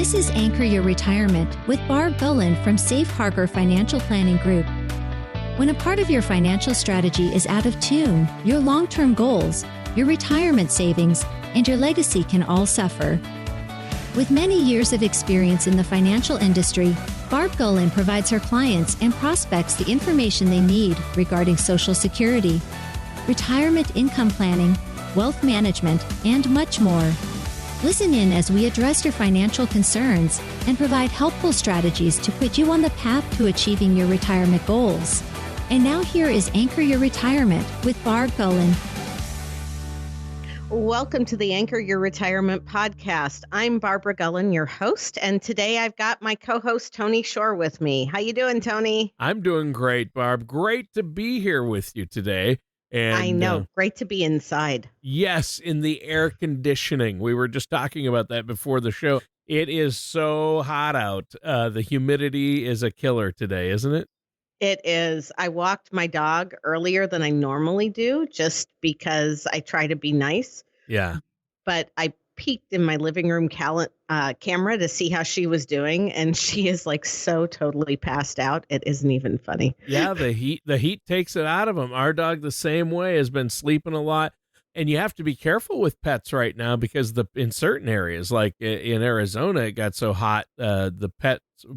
This is Anchor Your Retirement with Barb Gulin from Safe Harbor Financial Planning Group. When a part of your financial strategy is out of tune, your long-term goals, your retirement savings, and your legacy can all suffer. With many years of experience in the financial industry, Barb Gulin provides her clients and prospects the information they need regarding Social Security, retirement income planning, wealth management, and much more. Listen in as we address your financial concerns and provide helpful strategies to put you on the path to achieving your retirement goals. And now here is Anchor Your Retirement with Barb Gulin. Welcome to the Anchor Your Retirement podcast. I'm Barbara Gulin, your host, and today I've got my co-host Tony Shore with me. How you doing, Tony? I'm doing great, Barb. Great to be here with you today. And I know. Great to be inside. Yes, in the air conditioning. We were just talking about that before the show. It is so hot out. The humidity is a killer today, isn't it? It is. I walked my dog earlier than I normally do just because I try to be nice. Yeah. But I peeked in my living room camera to see how she was doing, and she is like so totally passed out. It isn't even funny. Yeah, the heat takes it out of them. Our dog the same way has been sleeping a lot. And you have to be careful with pets right now because in certain areas, like in Arizona, it got so hot,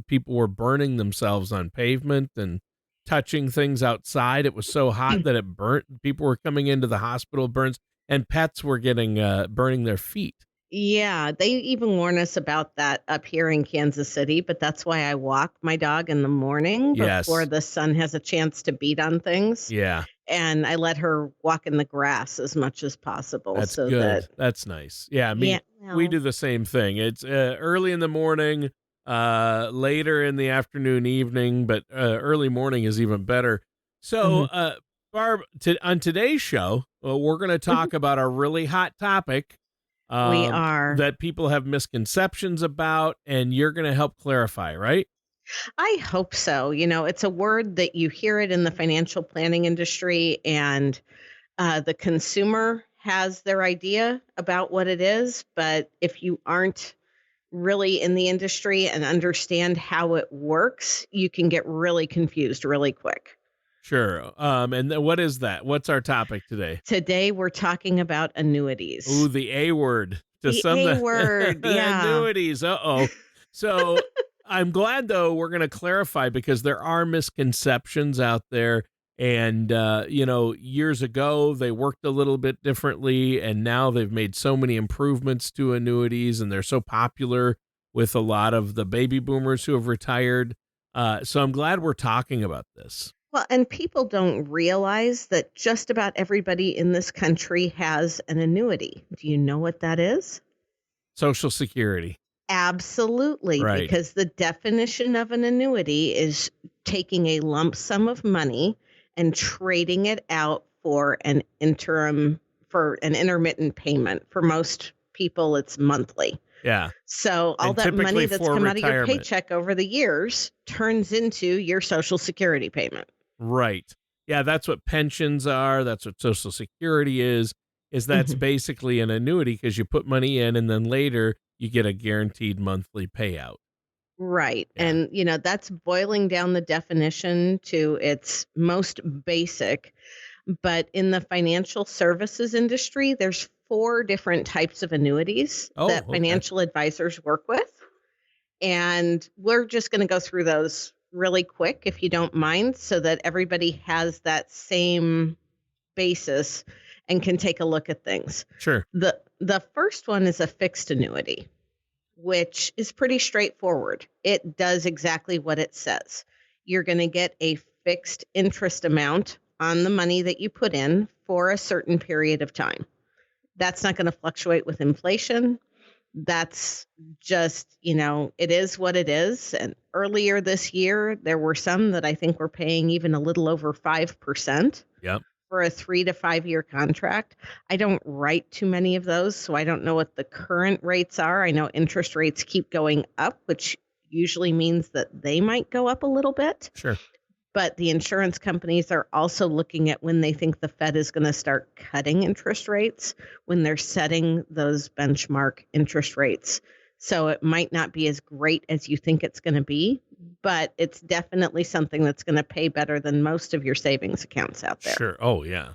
people were burning themselves on pavement and touching things outside. It was so hot that it burnt. People were coming into the hospital, burns, and pets were getting burning their feet. Yeah, they even warn us about that up here in Kansas City, but that's why I walk my dog in the morning before the sun has a chance to beat on things. Yeah. And I let her walk in the grass as much as possible. That's good. That's nice. Yeah, we do the same thing. It's early in the morning, later in the afternoon, evening, but early morning is even better. So, Barb, on today's show, we're going to talk about a really hot topic. We are. That people have misconceptions about, and you're going to help clarify, right? I hope so. You know, it's a word that you hear it in the financial planning industry, and the consumer has their idea about what it is. But if you aren't really in the industry and understand how it works, you can get really confused really quick. Sure. And what is that? What's our topic today? Today, we're talking about annuities. Ooh, the A word. The A word, yeah. Annuities. Uh-oh. So I'm glad, though, we're going to clarify because there are misconceptions out there. And, years ago, they worked a little bit differently. And now they've made so many improvements to annuities, and they're so popular with a lot of the baby boomers who have retired. So I'm glad we're talking about this. Well, and people don't realize that just about everybody in this country has an annuity. Do you know what that is? Social Security. Absolutely, right. Because the definition of an annuity is taking a lump sum of money and trading it out for an intermittent payment. For most people, it's monthly. Yeah. So all that money that's come out of your paycheck over the years turns into your Social Security payment. Right. Yeah, that's what pensions are. That's what Social Security is that's basically an annuity because you put money in and then later you get a guaranteed monthly payout. Right. Yeah. And, that's boiling down the definition to its most basic. But in the financial services industry, there's 4 different types of annuities that financial advisors work with. And we're just going to go through those really quick, if you don't mind, so that everybody has that same basis and can take a look at things. Sure. The first one is a fixed annuity, which is pretty straightforward. It does exactly what it says. You're going to get a fixed interest amount on the money that you put in for a certain period of time. That's not going to fluctuate with inflation. That's just, it is what it is. And earlier this year, there were some that I think were paying even a little over 5%. Yep. For a 3 to 5 year contract. I don't write too many of those, so I don't know what the current rates are. I know interest rates keep going up, which usually means that they might go up a little bit. Sure. But the insurance companies are also looking at when they think the Fed is going to start cutting interest rates, when they're setting those benchmark interest rates. So it might not be as great as you think it's going to be, but it's definitely something that's going to pay better than most of your savings accounts out there. Sure. Oh, yeah.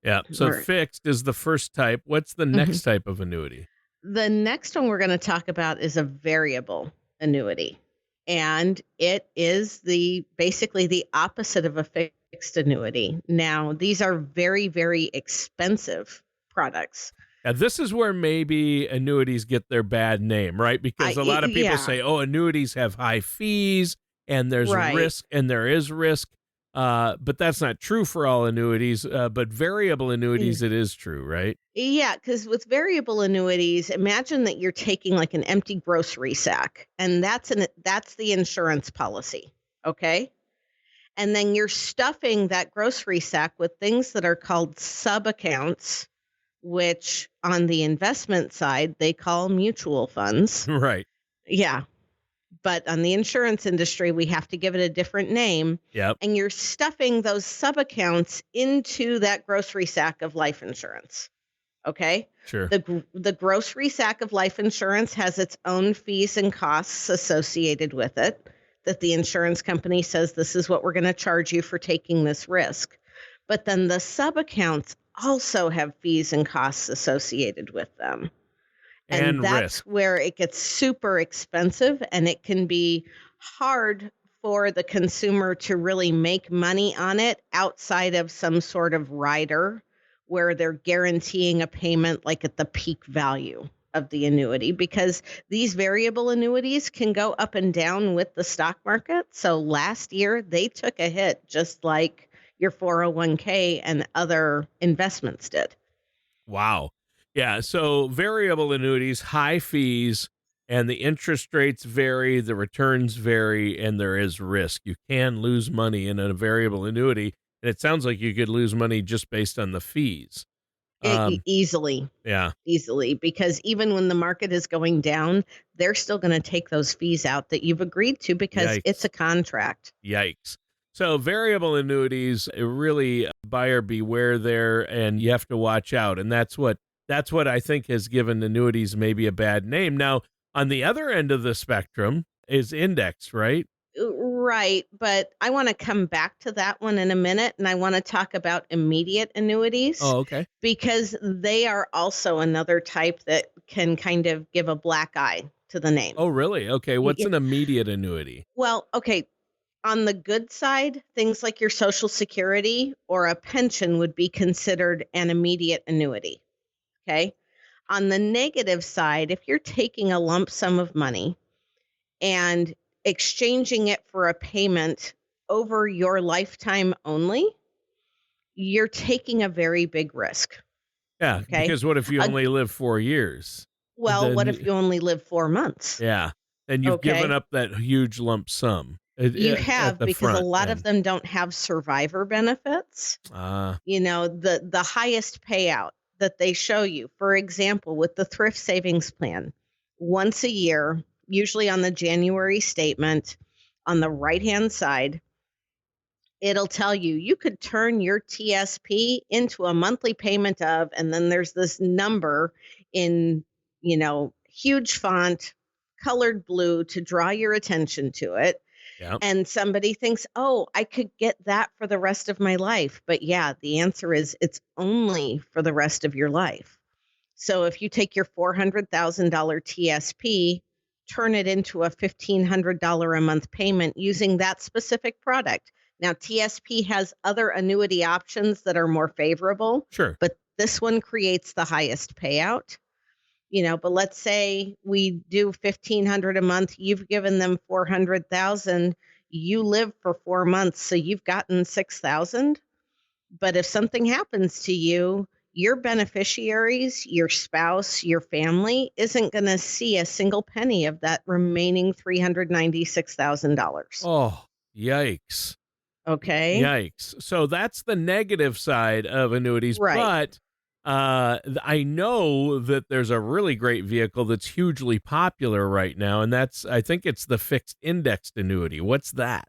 Yeah. So Or, fixed is the first type. What's the Mhm. next type of annuity? The next one we're going to talk about is a variable annuity. And it is basically the opposite of a fixed annuity. Now, these are very, very expensive products. Now, this is where maybe annuities get their bad name, right? Because a lot of people Yeah, say, oh, annuities have high fees and there's right. risk and there is risk. But that's not true for all annuities. But variable annuities, it is true, right? Yeah, because with variable annuities, imagine that you're taking like an empty grocery sack, and that's the insurance policy, okay? And then you're stuffing that grocery sack with things that are called sub accounts, which on the investment side they call mutual funds. Right. Yeah, but on the insurance industry we have to give it a different name. Yep. And you're stuffing those sub accounts into that grocery sack of life insurance. Okay. Sure. The grocery sack of life insurance has its own fees and costs associated with it that the insurance company says this is what we're going to charge you for taking this risk. But then the sub accounts also have fees and costs associated with them. And And that's risk. where it gets super expensive, and it can be hard for the consumer to really make money on it outside of some sort of rider where they're guaranteeing a payment like at the peak value of the annuity, because these variable annuities can go up and down with the stock market. So last year they took a hit just like your 401k and other investments did. Wow. Yeah. So variable annuities, high fees, and the interest rates vary, the returns vary, and there is risk. You can lose money in a variable annuity. And it sounds like you could lose money just based on the fees. Easily. Yeah. Easily, because even when the market is going down, they're still going to take those fees out that you've agreed to because it's Yikes. a contract. Yikes. So variable annuities, really buyer beware there, and you have to watch out. And that's what I think has given annuities maybe a bad name. Now, on the other end of the spectrum is index, right? Right. But I want to come back to that one in a minute. And I want to talk about immediate annuities Oh, okay. because they are also another type that can kind of give a black eye to the name. Oh, really? Okay. What's Y- an immediate annuity? Well, okay. On the good side, things like your Social Security or a pension would be considered an immediate annuity. Okay. On the negative side, if you're taking a lump sum of money and exchanging it for a payment over your lifetime only, you're taking a very big risk. Yeah, Okay. because what if you Uh, only live 4 years? well, Then, what if you only live 4 months? yeah, then you've given Okay. up that huge lump sum You at have, the because a front lot of end. them don't have survivor benefits. Ah, The highest payout that they show you, for example, with the thrift savings plan, once a year, usually on the January statement, on the right-hand side, it'll tell you you could turn your TSP into a monthly payment of, and then there's this number in, huge font, colored blue to draw your attention to it. yeah. And somebody thinks, oh, I could get that for the rest of my life. But yeah, the answer is it's only for the rest of your life. So if you take your $400,000 TSP, turn it into a $1,500 a month payment using that specific product. Now, TSP has other annuity options that are more favorable, Sure. but this one creates the highest payout. But let's say we do 1,500 a month, you've given them 400,000, you live for 4 months, so you've gotten 6,000. But if something happens to you, your beneficiaries, your spouse, your family isn't going to see a single penny of that remaining $396,000. Oh, yikes. Okay? Yikes. So that's the negative side of annuities, Right. but I know that there's a really great vehicle that's hugely popular right now, and I think it's the fixed indexed annuity. What's that?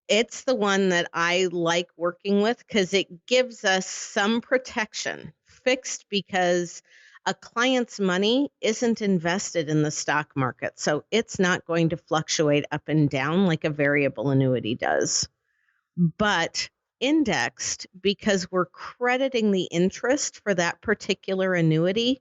It's the one that I like working with because it gives us some protection. Fixed because A client's money isn't invested in the stock market, so it's not going to fluctuate up and down like a variable annuity does. But indexed, because we're crediting the interest for that particular annuity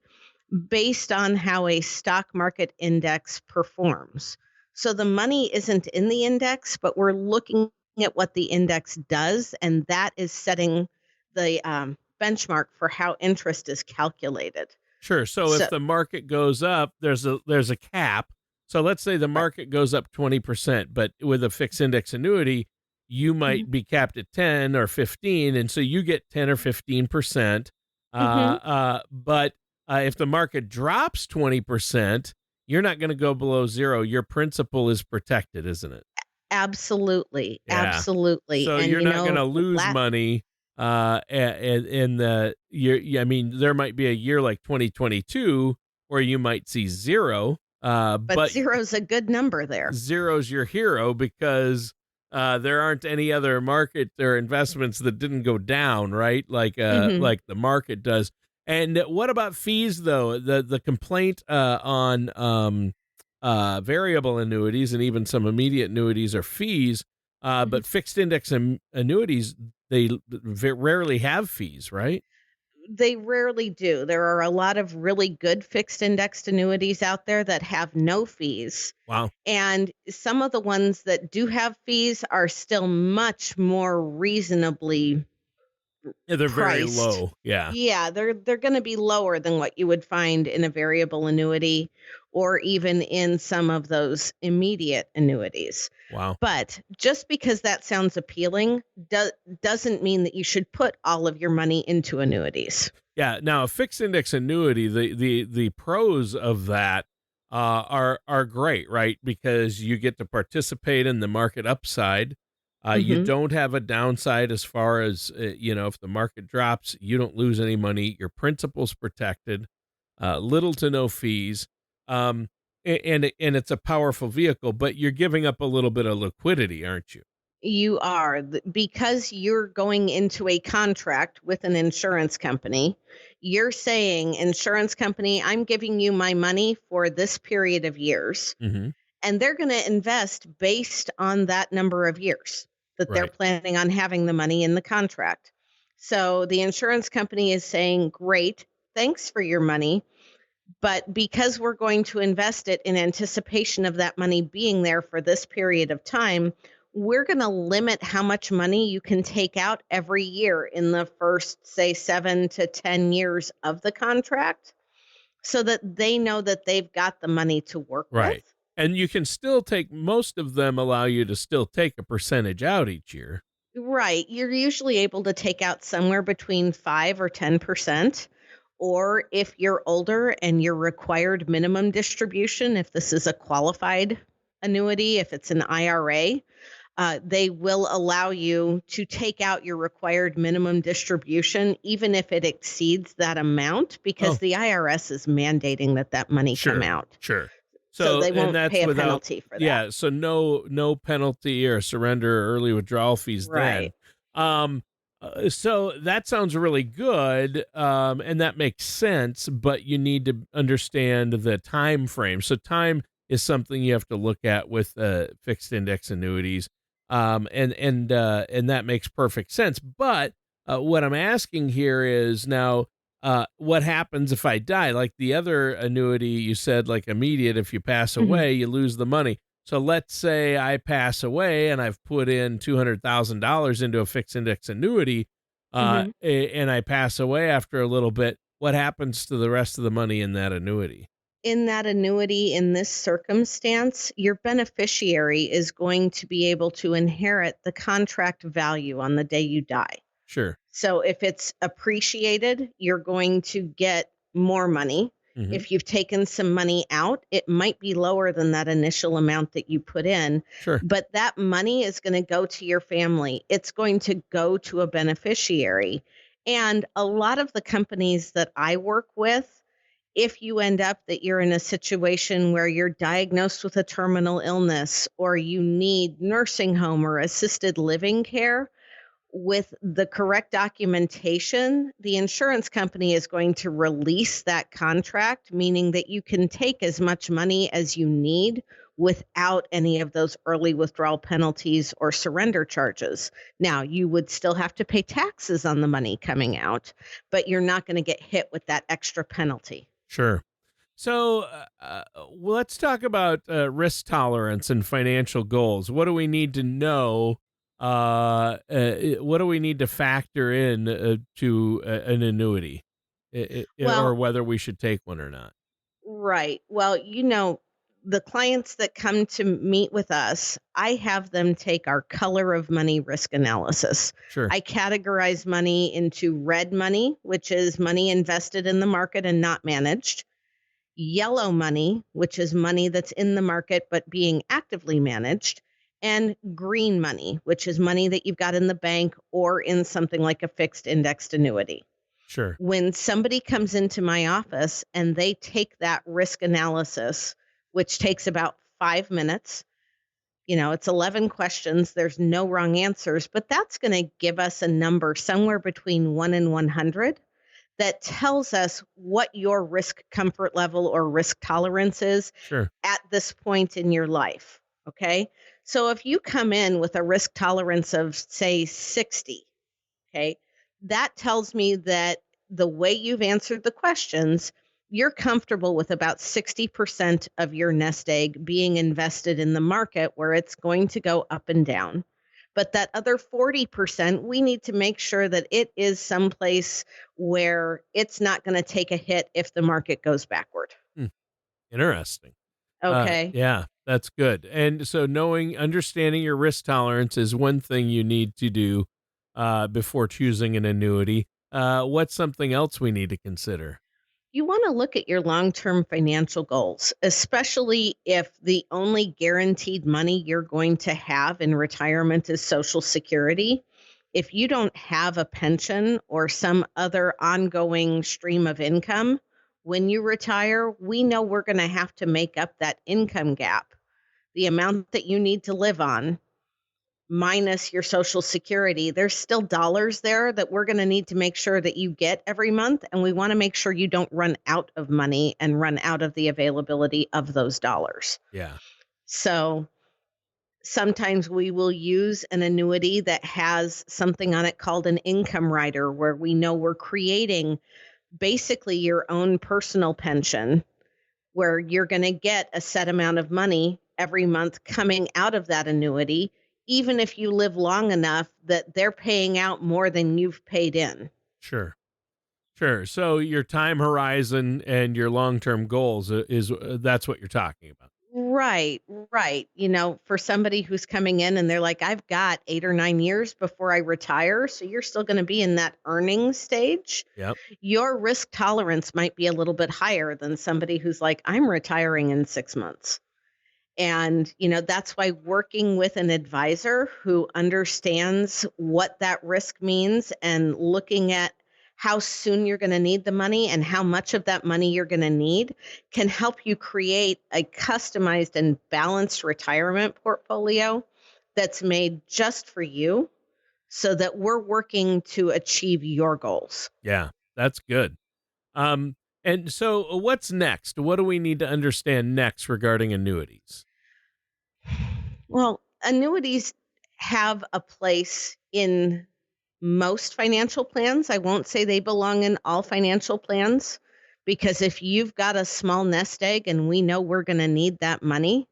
based on how a stock market index performs. So the money isn't in the index, but we're looking at what the index does, and that is setting the benchmark for how interest is calculated. Sure. So So, if the market goes up, there's a cap. So let's say the right. market goes up 20%, but with a fixed index annuity, you Hmm. might be capped at 10 or 15, and so you get 10 or 15%. Hmm. But if the market drops 20%, you're not going to go below zero. Your principal is protected, isn't it? Absolutely, Yeah. absolutely. So And you're not going to lose last money in the year. Yeah, I mean, there might be a year like 2022 where you might see zero, but but zero's a good number there. zero's your hero because there aren't any other market or investments that didn't go down, right? Hmm. Like the market does. And what about fees though? The complaint on variable annuities and even some immediate annuities are fees, Hmm. but fixed index annuities rarely have fees, right? They rarely do. There are a lot of really good fixed indexed annuities out there that have no fees. Wow. And some of the ones that do have fees are still much more reasonably Yeah, they're very priced. low. Yeah. Yeah, they're going to be lower than what you would find in a variable annuity or even in some of those immediate annuities. Wow. But just because that sounds appealing doesn't mean that you should put all of your money into annuities. Yeah. Now, a fixed index annuity, the pros of that are great, right? Because you get to participate in the market upside. You Hmm. don't have a downside as far as if the market drops, you don't lose any money. Your principal's protected. Little to no fees. Um, and it's a powerful vehicle, but you're giving up a little bit of liquidity, aren't you? You are because you're going into a contract with an insurance company. You're saying, insurance company, I'm giving you my money for this period of years, Mm-hmm. and they're going to invest based on that number of years that they're Right. planning on having the money in the contract. So the insurance company is saying, great, thanks for your money. But because we're going to invest it in anticipation of that money being there for this period of time, we're going to limit how much money you can take out every year in the first, say, 7 to 10 years of the contract so that they know that they've got the money to work with. Right. And you can still take most of them allow you to still take a percentage out each year. Right. You're usually able to take out somewhere between 5 or 10%. Or if you're older and your required minimum distribution, if this is a qualified annuity, if it's an IRA, they will allow you to take out your required minimum distribution, even if it exceeds that amount, because Oh, the IRS is mandating that that money come sure. out. Sure. So So, they and won't that's pay a without penalty for that. yeah, so no penalty or surrender or early withdrawal fees then. Right. Um so that sounds really good, and that makes sense, but you need to understand the time frame. So time is something you have to look at with fixed index annuities, and that makes perfect sense. But what I'm asking here is now, what happens if I die? Like the other annuity, you said like immediate. If you pass Mhm. away, you lose the money. So let's say I pass away and I've put in $200,000 into a fixed index annuity, Mhm. and I pass away after a little bit. What happens to the rest of the money in that annuity? In that annuity, in this circumstance, your beneficiary is going to be able to inherit the contract value on the day you die. Sure. So if it's appreciated, you're going to get more money. Hmm. If you've taken some money out, it might be lower than that initial amount that you put in, Sure. but that money is going to go to your family. It's going to go to a beneficiary. And a lot of the companies that I work with, if you end up that you're in a situation where you're diagnosed with a terminal illness or you need nursing home or assisted living care, With the correct documentation, the insurance company is going to release that contract, meaning that you can take as much money as you need without any of those early withdrawal penalties or surrender charges. Now, you would still have to pay taxes on the money coming out, but you're not going to get hit with that extra penalty. Sure. So let's talk about risk tolerance and financial goals. What do we need to know? What do we need to factor in to an annuity, or Well, whether we should take one or not? right. Well, the clients that come to meet with us, I have them take our color of money risk analysis. Sure. I categorize money into red money, which is money invested in the market and not managed, yellow money, which is money that's in the market but being actively managed, and green money, which is money that you've got in the bank or in something like a fixed indexed annuity. Sure. When somebody comes into my office and they take that risk analysis, which takes about 5 minutes, it's 11 questions. There's no wrong answers, but that's going to give us a number somewhere between 1 and 100 that tells us what your risk comfort level or risk tolerance is Sure. at this point in your life. Okay. So if you come in with a risk tolerance of, say, 60, okay, that tells me that the way you've answered the questions, you're comfortable with about 60% of your nest egg being invested in the market where it's going to go up and down. But that other 40%, we need to make sure that it is someplace where it's not going to take a hit if the market goes backward. Hmm. Interesting. Okay. Yeah, that's good. And so understanding your risk tolerance is one thing you need to do before choosing an annuity. What's something else we need to consider? You want to look at your long term financial goals, especially if the only guaranteed money you're going to have in retirement is Social Security. If you don't have a pension or some other ongoing stream of income, when you retire, we know we're going to have to make up that income gap, the amount that you need to live on minus your Social Security. There's still dollars there that we're going to need to make sure that you get every month. And we want to make sure you don't run out of money and run out of the availability of those dollars. Yeah. So sometimes we will use an annuity that has something on it called an income rider, where we know we're creating basically your own personal pension, where you're going to get a set amount of money every month coming out of that annuity, even if you live long enough that they're paying out more than you've paid in. Sure. Sure. So your time horizon and your long-term goals is that's what you're talking about. Right, right. For somebody who's coming in and they're like, I've got 8 or 9 years before I retire. So you're still going to be in that earning stage. Yep. Your risk tolerance might be a little bit higher than somebody who's like, I'm retiring in 6 months. And, that's why working with an advisor who understands what that risk means and looking at how soon you're going to need the money and how much of that money you're going to need can help you create a customized and balanced retirement portfolio that's made just for you, so that we're working to achieve your goals. Yeah, that's good. And so what's next? What do we need to understand next regarding annuities? Well, annuities have a place in most financial plans. I won't say they belong in all financial plans, because if you've got a small nest egg and we know we're going to need that money,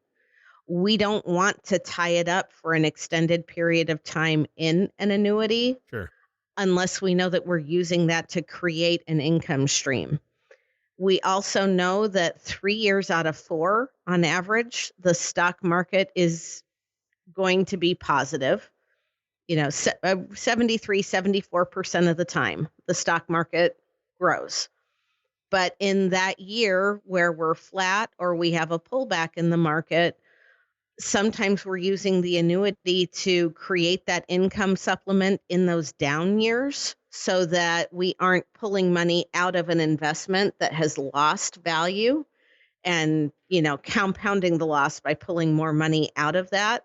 we don't want to tie it up for an extended period of time in an annuity. Sure. Unless we know that we're using that to create an income stream. We also know that 3 years out of 4, on average, the stock market is going to be positive. 73, 74% of the time, the stock market grows. But in that year where we're flat or we have a pullback in the market, sometimes we're using the annuity to create that income supplement in those down years, so that we aren't pulling money out of an investment that has lost value and, compounding the loss by pulling more money out of that.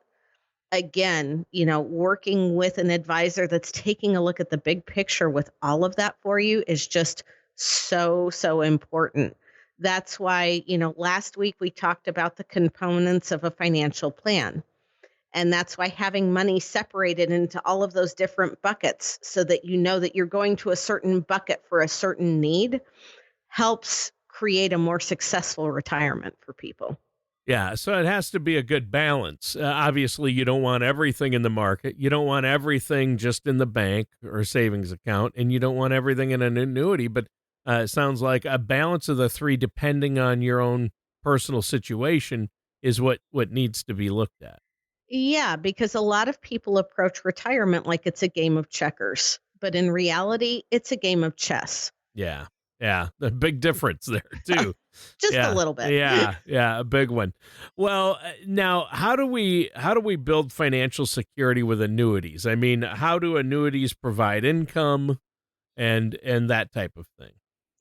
Again, working with an advisor that's taking a look at the big picture with all of that for you is just so, so important. That's why, last week we talked about the components of a financial plan. And that's why having money separated into all of those different buckets so that you know that you're going to a certain bucket for a certain need helps create a more successful retirement for people. Yeah, so it has to be a good balance. Obviously, you don't want everything in the market. You don't want everything just in the bank or savings account, and you don't want everything in an annuity. But it sounds like a balance of the three, depending on your own personal situation, is what needs to be looked at. Yeah, because a lot of people approach retirement like it's a game of checkers, but in reality, it's a game of chess. Yeah, yeah, the big difference there too. Just a Yeah, little bit. yeah, a big one. Well, now how do we build financial security with annuities? I mean, how do annuities provide income and that type of thing?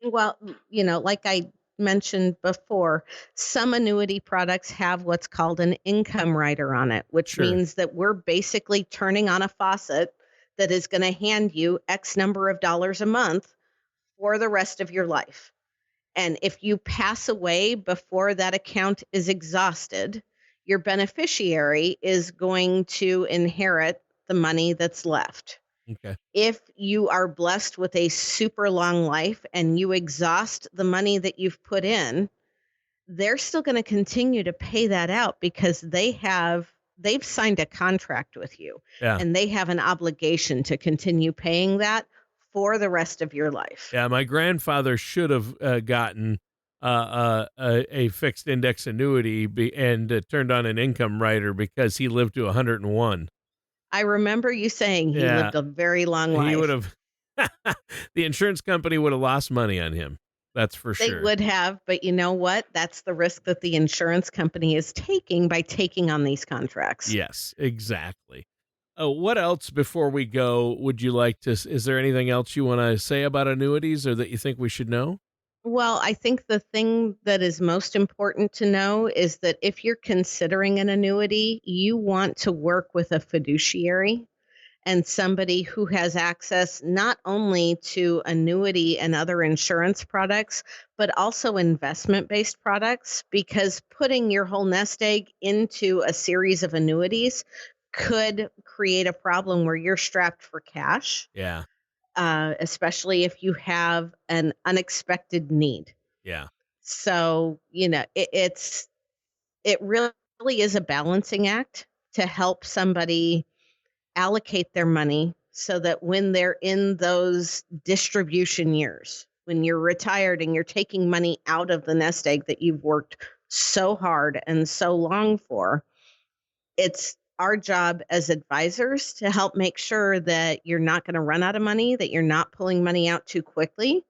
Well, like I mentioned before, some annuity products have what's called an income rider on it, which Sure. means that we're basically turning on a faucet that is going to hand you X number of dollars a month for the rest of your life. And if you pass away before that account is exhausted, your beneficiary is going to inherit the money that's left. Okay. If you are blessed with a super long life and you exhaust the money that you've put in, they're still going to continue to pay that out because they've signed a contract with you Yeah. and they have an obligation to continue paying that for the rest of your life. Yeah, my grandfather should have gotten a fixed index annuity and turned on an income rider because he lived to 101. I remember you saying he Yeah, lived a very long he would life. have the insurance company would have lost money on him. That's for They sure. would have, but you know what? That's the risk that the insurance company is taking by taking on these contracts. Yes, exactly. Oh, what else before we go would you like to is there anything else you want to say about annuities or that you think we should know? Well, I think the thing that is most important to know is that if you're considering an annuity, you want to work with a fiduciary and somebody who has access not only to annuity and other insurance products, but also investment based products, because putting your whole nest egg into a series of annuities could create a problem where you're strapped for cash, Yeah. especially if you have an unexpected need. Yeah. So, it really is a balancing act to help somebody allocate their money so that when they're in those distribution years, when you're retired and you're taking money out of the nest egg that you've worked so hard and so long for, it's our job as advisors to help make sure that you're not going to run out of money, that you're not pulling money out too quickly,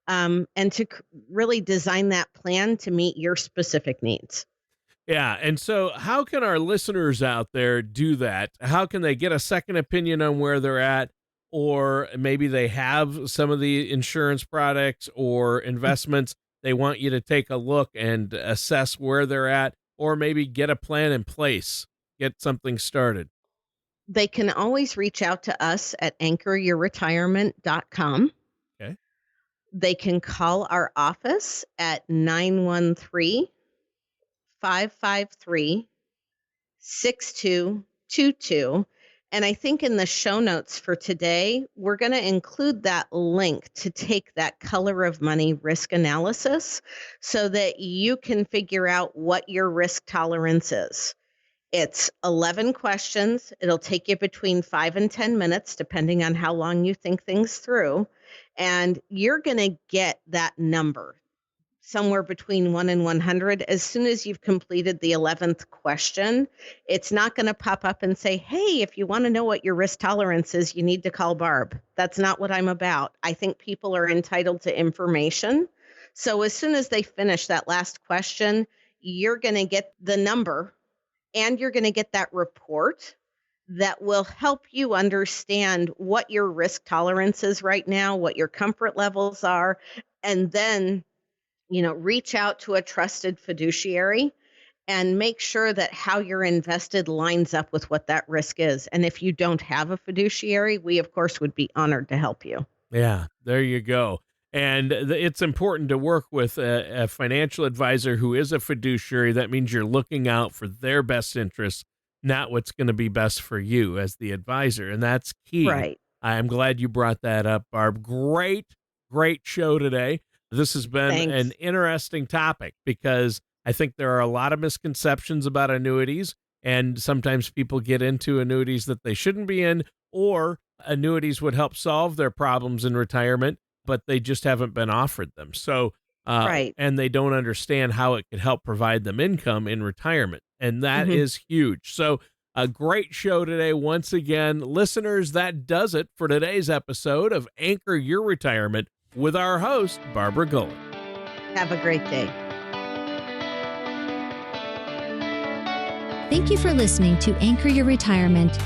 and to really design that plan to meet your specific needs. Yeah. And so, how can our listeners out there do that? How can they get a second opinion on where they're at? Or maybe they have some of the insurance products or investments. They want you to take a look and assess where they're at, or maybe get a plan in place, get something started. They can always reach out to us at anchoryourretirement.com. Okay. They can call our office at 913-553-6222. And I think in the show notes for today, we're going to include that link to take that color of money risk analysis so that you can figure out what your risk tolerance is. It's 11 questions. It'll take you between 5 and 10 minutes, depending on how long you think things through. And you're going to get that number somewhere between 1 and 100 as soon as you've completed the 11th question. It's not going to pop up and say, hey, if you want to know what your risk tolerance is, you need to call Barb. That's not what I'm about. I think people are entitled to information. So as soon as they finish that last question, you're going to get the number and you're going to get that report that will help you understand what your risk tolerance is right now, what your comfort levels are, and then, reach out to a trusted fiduciary and make sure that how you're invested lines up with what that risk is. And if you don't have a fiduciary, we, of course, would be honored to help you. Yeah, there you go. And it's important to work with a financial advisor who is a fiduciary. That means you're looking out for their best interests, not what's going to be best for you as the advisor. And that's key. Right. I'm glad you brought that up, Barb. Great show today. This has been an interesting topic because I think there are a lot of misconceptions about annuities, and sometimes people get into annuities that they shouldn't be in, or annuities would help solve their problems in retirement, but they just haven't been offered them. So, Right. and they don't understand how it could help provide them income in retirement. And that is huge. So a great show today. Once again, listeners, that does it for today's episode of Anchor Your Retirement with our host, Barbara Gulin. Have a great day. Thank you for listening to Anchor Your Retirement.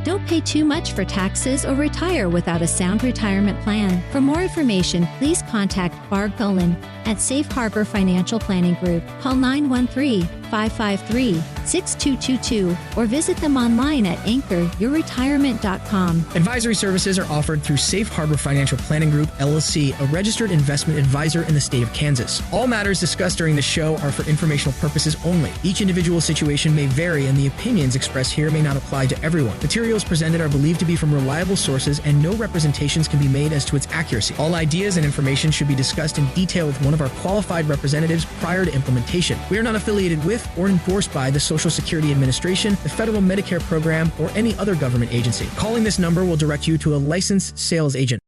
Don't pay too much for taxes or retire without a sound retirement plan. For more information, please contact Barb Gulin at Safe Harbor Financial Planning Group. Call 913-553-6222 or visit them online at anchoryourretirement.com. Advisory services are offered through Safe Harbor Financial Planning Group, LLC, a registered investment advisor in the state of Kansas. All matters discussed during the show are for informational purposes only. Each individual situation may vary, and the opinions expressed here may not apply to everyone. Materials presented are believed to be from reliable sources, and no representations can be made as to its accuracy. All ideas and information should be discussed in detail with one of our qualified representatives prior to implementation. We are not affiliated with or endorsed by the Social Security Administration, the Federal Medicare Program, or any other government agency. Calling this number will direct you to a licensed sales agent.